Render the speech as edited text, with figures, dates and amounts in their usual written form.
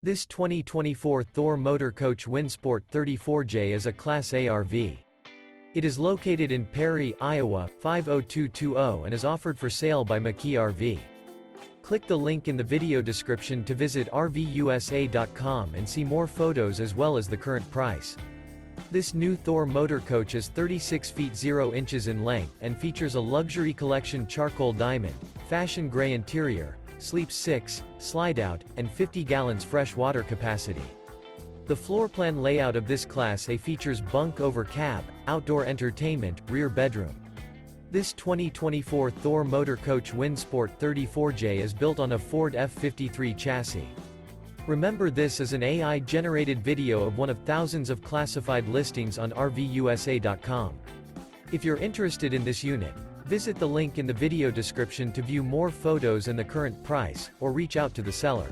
This 2024 Thor Motor Coach Windsport 34J is a Class A RV. It is located in Perry, Iowa, 50220 and is offered for sale by McKee RV. Click the link in the video description to visit RVUSA.com and see more photos as well as the current price. This new Thor Motor Coach is 36 feet 0 inches in length and features a luxury collection charcoal diamond, fashion gray interior, sleeps 6, slide-out, and 50 gallons fresh water capacity. The floor plan layout of this Class A features bunk over cab, outdoor entertainment, rear bedroom. This 2024 Thor Motor Coach Windsport 34J is built on a Ford F-53 chassis. Remember, this is an AI-generated video of one of thousands of classified listings on RVUSA.com. If you're interested in this unit, visit the link in the video description to view more photos and the current price, or reach out to the seller.